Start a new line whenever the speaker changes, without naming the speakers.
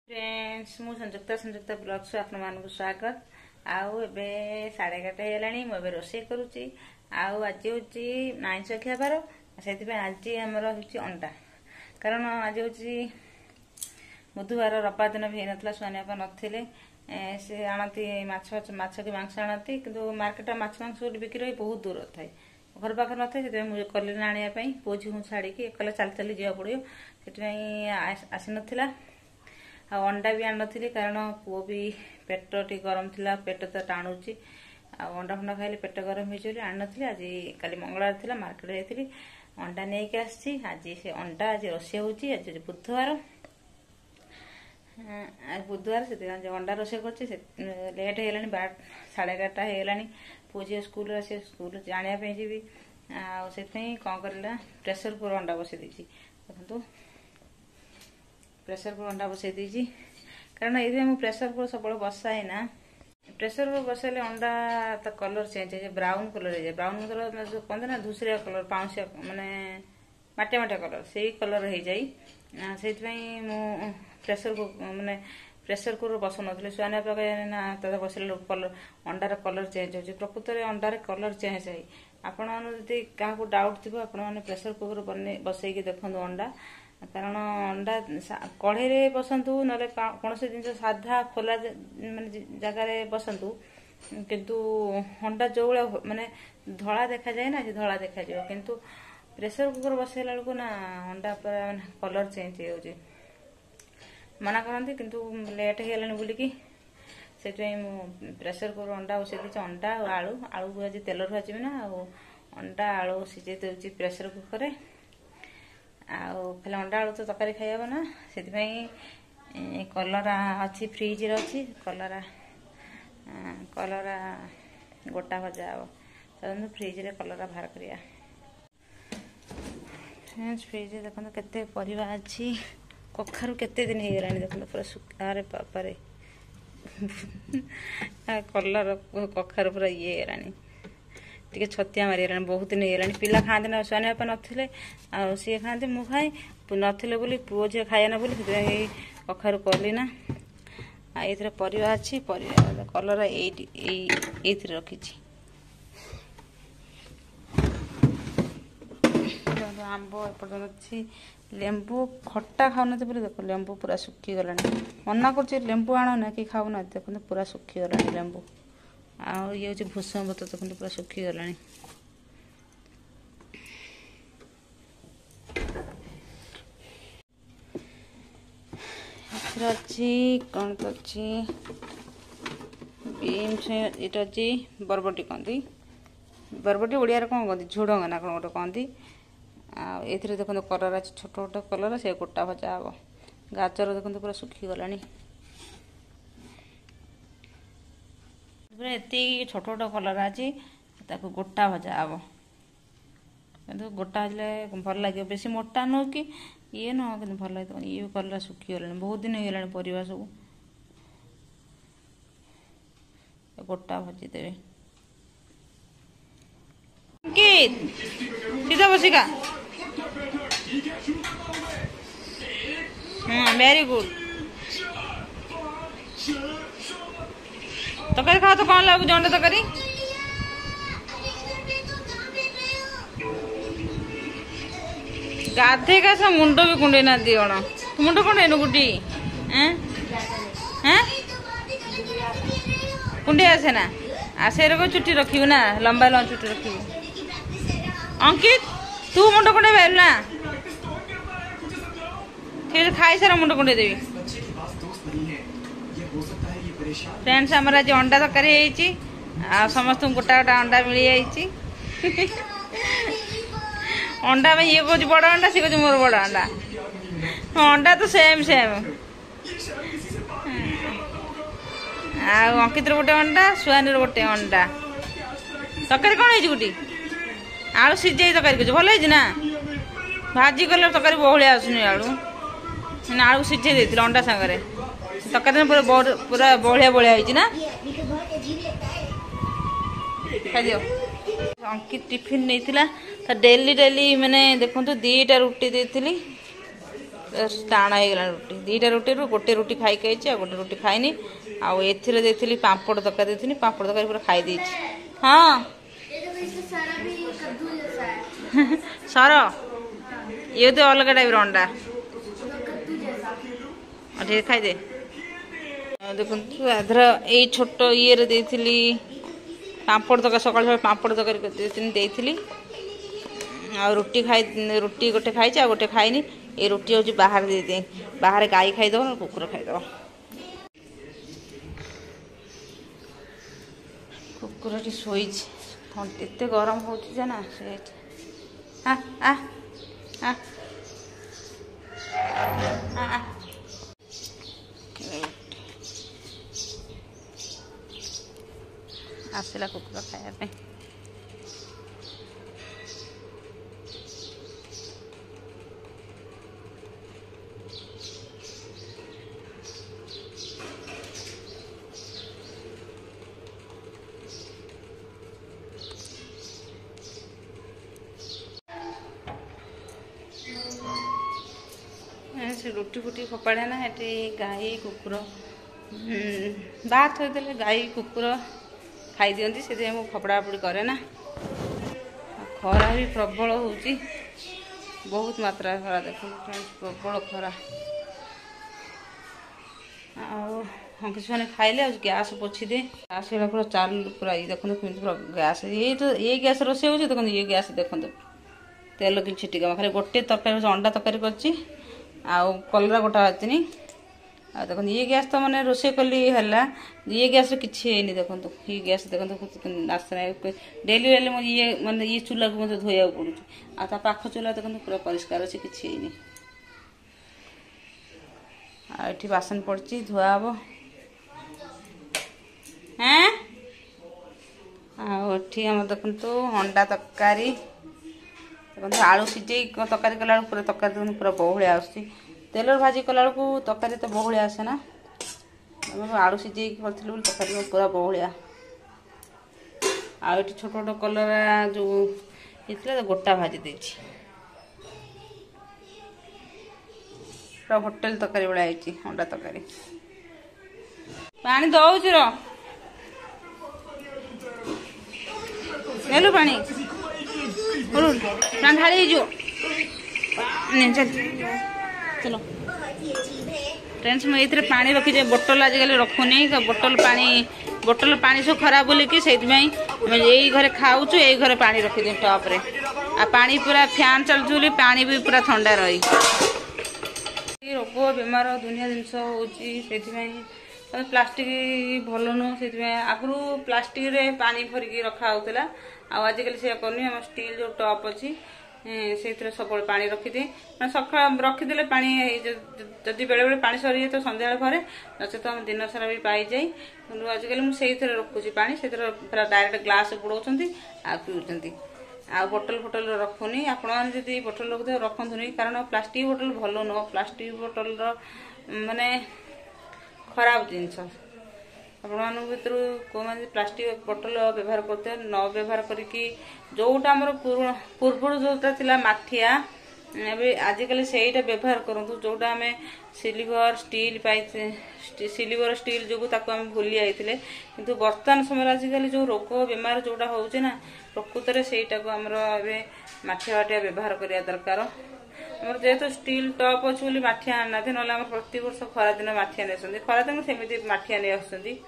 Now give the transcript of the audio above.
Friends मु संयुक्ता blogs आपण मानक स्वागत। आउ एबे 11:30 हेलानी मु एबे रोसे करूची। आउ आज होची आइंष खाइबार सेति आज हमर होची अंडा, कारण आज होची बुधवार रविवार दिन भी नथला सुनिया नथिले से आनती माछ की मांस आनती, किंतु मार्केट माछ मांस बिक्री बहुत दूर थाए, घर पाखे न थे से मुझे कल आने पुओ झी छाड़ी कले चल चली जा पड़ो से आसी नाला। आ अंडा भी आन नी कारण पुओ भी पेट टी गरम थिला, पेट तो टाणुची। अंडा फंडा खाइले पेट गरम हो आन नी। आज काली मंगलवार थिला मार्केट जाइली अंडा नहीं कि आसी। आज से अंडा आज रोषे होची। आज बुधवार से अंडा रोषे कर लेट है 11:30 है। पुओ झी स्कूल से स्कूल जानापी जी से कौन कर प्रेसर कुकर अंडा बसई देखु प्रेसर कुकर अंडा बसई देती, कारण ये प्रेसर कुकर सब बसाए ना। प्रेसर कुकर बसैले अंडा तो कलर चेंज है, ब्राउन कलर है। ब्राउन कलर जो कहते ना दूसरिया कलर पाउंसिया माने माटिया माटिया कलर से कलर हो जाए। से प्रेसर माने प्रेसर कुकर बसौ नी सुना पकाए ना तो बसले कलर अंडार कलर चेंज हो। प्रकृत में अंडार कलर चेंज है। आपण मैंने क्या डाउट थी आपण मैंने प्रेसर कुकर बसैकी देखु अंडा, कारण अंडा कढ़ई बसतु ना कौन सी जिन साधा खोला माने जगार बसतु, किंतु अंडा जो माने धला देखा जाए ना धला देखा जाए, किंतु प्रेसर कुकर बसैला बेलू ना अंडा पूरा कलर चेंज हो मना करती, किंतु लेट है बोलिकी से प्रेसर कुकर अंडा बसई दी। अंडा आलू आलू को आज तेल भाजी ना अंडा आलू सीझे दूसरी प्रेसर कुकर। खाली अंडा आलू तो तरकारी खाइब ना, से कलरा अच्छी फ्रिज अच्छी कलरा कलरा गोटा भजा हे चलते फ्रिज रे कलरा बाहर करिया। फ्रिज देखो केते परिवा अच्छी, कखारू केते दिन हो देखो पूरा सुखारे पापरे कलर कखारू पूरा ये है टे छतिया मारी बहुत दिन हो पिला खाते ना सुनिया नथिले सी खाते मु खाए नथिले बोली पुओ झी खाए ना बोली कखारू कली ना। ये परिवा अच्छी परिवा कलर ये रखी आंब एपर्तन अच्छी। लेंबू खट्टा खाऊना बोले देख लेंबू पूरा सुखी गला। मना कर लेंबू आण ना कि खाऊना देखते पूरा सुखी गला लेंबू। आ ये हूँ भूषण पत्र देखते पूरा सुखी गला। अच्छी कौन तो अच्छी बीन्स ये अच्छी बरबटी कहती, बरबटी ओडिया कौन कहती झुड़ंग ना कौन गोटे कहती। ये देखते कलर अच्छे छोट छोट कलर से गोटा भजा हे। गाजर देखते पूरा सुखी गला पूरा एति छोट छोट कलर अच्छी गोटा भजा हे। कि गोटा हजले भल लगे बेसी मोटा नु कि ये नुह कि भल लगे ये कलर सुखी गला बहुत दिन हो गला परिवा सब गोटा भजी देवे। सीधा बसिका वेरी गुड तकारी खाओ तो कौन लगुच अंडा तकारी गाधे का सब मुंड भी कुंडे ना दिण तू मुंड कुंडे गुटी कुंडे आसे ना आसे को चुट्टी रखी ना लंबा लंबा चुट्टी रखी। अंकित तू मुंड कुंडे बैल ना ठीक खाई सारा मुंड कुंडे देवी। फ्रेंड्स आमर आज अंडा तरकारी समस्त गोटा गोटा अंडा मिल जाइए। अंडा में ये कह बड़ अंडा सी कह मोर बड़ अंडा अंडा तो सेम सेम। अंकित गोटे अंडा सुहानी गोटे अंडा तरकारी कौन है गोटी आलू सीझे तरकारी कर भल है ना भाजी कले तरकारी बहुलिया आसुनी आलू आलू सीझे देती अंडा सांगे तरकारी पूरा बलिया बलिया ना खाई अंकित टिफिन नहीं तो डेली डेली मैंने देखो 2टा रुटी देती टाण हो गला रुटी दीटा रुटी गोटे रुटी खाई खाई आ गोटे रुटी खाइनी आउ एथिरे देथिली पापड़ तरकारी देथिनी पापड़ तरकारी पूरा खाई देछि। हाँ सर ये तो अलग टाइप अंडा ठीक खाई दे देखु आधर ये छोट ये देथिली पापड़ तक सकाल पापड़ तक देथिली आ रुटी खाई रुटी गोटे खाई आ गोटे खाइनी ये रुटी हूँ बाहर दे दे बाहर गाई खाईदब ना कुकुर खाईदब कुकुरटी शोई एत गरम हो ना से आसला कुकुर खाया से रुटी फुटी फोपाड़े ना ये गाई कुकुर बात होते गाई कुकुर खाई दिखती से फोपड़ा फोड़ी करे ना खरा भी प्रबल हो बहुत मात्रा खरा देख प्रबल खरा आंकुश मैंने खाइले गैस पोछी दे गैस पूरा चालू पूरा ये देखो पूरा गैस ये गैस रोषे हो देखो ये गैस देखो तेल कि छिटिका खाली गोटे तरकारी अंडा तरकारी कर कलरा गोटा आनी आ देखो ये गैस तो मैंने रोषे कली है ये गैस किसी है देखो ये गैस देखो आसना डेली डेली ये मैंने ये चूल्हा को मतलब धोया पड़ू आ पाख चूल्हा देखो पूरा परिष्कार अच्छे किसी है आठी बासन पड़ी धुआ हम हैं आम देखु अंडा तरकारी देखो आलू सीझे तरकारी कला पूरा तरकारी देखो पूरा बहुलिया आसुची तेल भाजी कला तरकारी तो बहुलिया आसे ना आलू सीझे करूँ तरकारी पूरा बहुलिया आठ छोट छोट कलरा जो होता गोटा भाजी दे पूरा होटेल तरकारी भाया अंडा तरकारी पानी दौर नेलु पानी ढाड़ी जो चल चलो फ्रेंड्स मुझे पानी रखी बोतल आजिकल रखुनी बोतल पानी सब खराब बोलिकी से यही घरे खाऊँ यही घरे पानी रखीदी टप रे आ पानी पूरा फैन चलुची पानी भी पूरा ठंडा रही रोग बेमार दुनिया जिनस हो प्लास्टिक भल नुह से आगु प्लास्टिक रे पानी भरिकी रखा होता आजिकल से करनी स्टील जो टप अच्छी से सब पानी रखिदे सका रखीदे पा जदि बेले बेले पा सरी जाए तो संध्या भरे नचे तो दिन सारा भी पाई जाए कि आजिकल मुझे रखुची पा से पूरा डायरेक्ट ग्लास बुड़ाऊँ आ पीऊँ आ बोतल फोटल रखुनी आपड़ी बोतल रखुद रखुनी कारण प्लास्टिक बोतल भल नुह प्लास्टिक बोतल माने खराब जिनस आपण भर कौन प्लास्टिक बोतल व्यवहार करते न व्यवहार करी जोटा आम पूर्व जोटा थिला माठिया आजिकल सेटा व्यवहार करूँ जोटा आम सिल्वर स्टील पाई सिल्वर स्टील जो आम भूली जाते किंतु बर्तमान समय आजिकल जो रोग बेमार जोटा होचे ना प्रकृत में सेटा को आमर ए माठिया बाटिया व्यवहार करने दरकार आम जेहेतु स्टील टप अच्छे माठिया आना ना प्रति वर्ष खरा दिन माठिया नहीं खरा दिन सेमती माठिया नहीं आसुँच